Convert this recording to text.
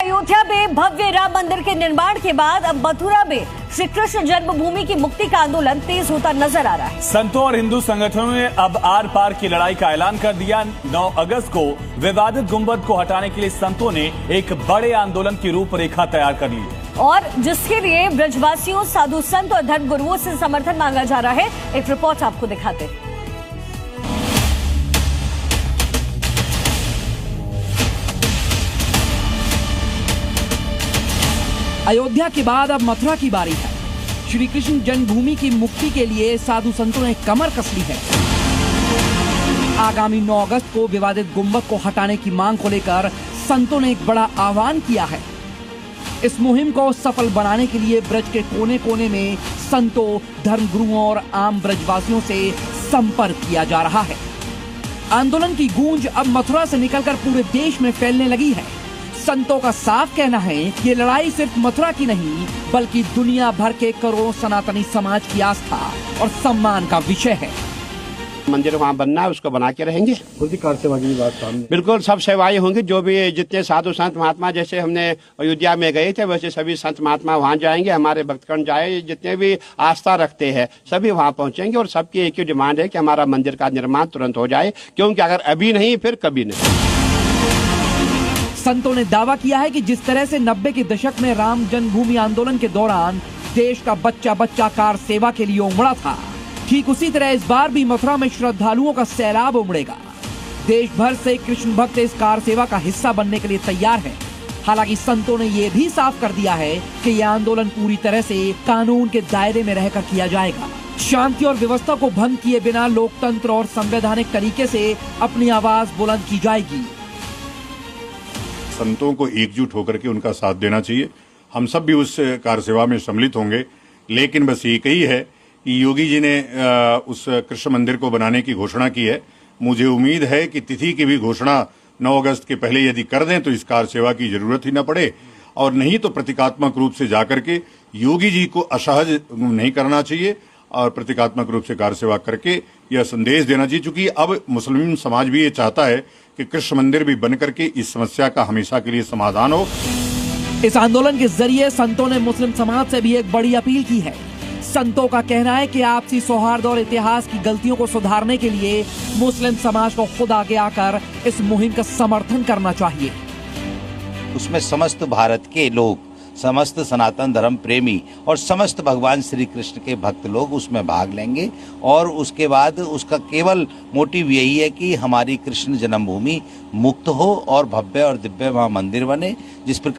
अयोध्या में भव्य राम मंदिर के निर्माण के बाद अब मथुरा में श्री कृष्ण जन्मभूमि की मुक्ति का आंदोलन तेज होता नजर आ रहा है। संतों और हिंदू संगठनों ने अब आर पार की लड़ाई का ऐलान कर दिया। 9 अगस्त को विवादित गुंबद को हटाने के लिए संतों ने एक बड़े आंदोलन की रूपरेखा तैयार कर ली और जिसके लिए ब्रजवासियों, साधु संत और धर्मगुरुओं से समर्थन मांगा जा रहा है। एक रिपोर्ट आपको दिखाते हैं। अयोध्या के बाद अब मथुरा की बारी है। श्री कृष्ण जन्मभूमि की मुक्ति के लिए साधु संतों ने कमर कस ली है। आगामी 9 अगस्त को विवादित गुंबद को हटाने की मांग को लेकर संतों ने एक बड़ा आह्वान किया है। इस मुहिम को सफल बनाने के लिए ब्रज के कोने कोने में संतों, धर्मगुरुओं और आम ब्रजवासियों से संपर्क किया जा रहा है। आंदोलन की गूंज अब मथुरा से निकलकर पूरे देश में फैलने लगी है। संतों का साफ कहना है कि ये लड़ाई सिर्फ मथुरा की नहीं बल्कि दुनिया भर के करोड़ों सनातनी समाज की आस्था और सम्मान का विषय है। मंदिर वहाँ बनना है, उसको बना के रहेंगे। कार सेवा की बात सामने बिल्कुल सब सेवाएं होंगी। जो भी जितने साधु संत महात्मा, जैसे हमने अयोध्या में गए थे वैसे सभी संत महात्मा वहाँ जाएंगे। हमारे भक्तगण जाए, जितने भी आस्था रखते हैं सभी वहाँ पहुँचेंगे। और सबकी एक ही डिमांड है कि हमारा मंदिर का निर्माण तुरंत हो जाए, क्योंकि अगर अभी नहीं फिर कभी नहीं। संतों ने दावा किया है कि जिस तरह से 90 के दशक में राम जन्मभूमि आंदोलन के दौरान देश का बच्चा बच्चा कार सेवा के लिए उमड़ा था, ठीक उसी तरह इस बार भी मथुरा में श्रद्धालुओं का सैलाब उमड़ेगा। देश भर से कृष्ण भक्त इस कार सेवा का हिस्सा बनने के लिए तैयार है। हालांकि संतों ने यह भी साफ कर दिया है कि यह आंदोलन पूरी तरह से कानून के दायरे में रहकर किया जाएगा। शांति और व्यवस्था को भंग किए बिना लोकतंत्र और संवैधानिक तरीके से अपनी आवाज बुलंद की जाएगी। संतों को एकजुट होकर के उनका साथ देना चाहिए। हम सब भी उस कार सेवा में सम्मिलित होंगे, लेकिन बस एक ही है कि योगी जी ने उस कृष्ण मंदिर को बनाने की घोषणा की है। मुझे उम्मीद है कि तिथि की भी घोषणा 9 अगस्त के पहले यदि कर दें तो इस कार सेवा की जरूरत ही न पड़े, और नहीं तो प्रतीकात्मक रूप से जाकर के योगी जी को असहज नहीं करना चाहिए और प्रतीकात्मक रूप से कार सेवा करके यह संदेश देना चाहिए। चूंकि अब मुस्लिम समाज भी ये चाहता है कि कृष्ण मंदिर भी बन करके इस समस्या का हमेशा के लिए समाधान हो। इस आंदोलन के जरिए संतों ने मुस्लिम समाज से भी एक बड़ी अपील की है। संतों का कहना है कि आपसी सौहार्द और इतिहास की गलतियों को सुधारने के लिए मुस्लिम समाज को खुद आगे आकर इस मुहिम का समर्थन करना चाहिए। उसमें समस्त भारत के लोग, समस्त सनातन धर्म प्रेमी और समस्त भगवान श्री कृष्ण के भक्त लोग उसमें भाग लेंगे। और उसके बाद उसका केवल मोटिव यही है कि हमारी कृष्ण जन्मभूमि मुक्त हो और भव्य और दिव्य वहाँ मंदिर बने, जिस पर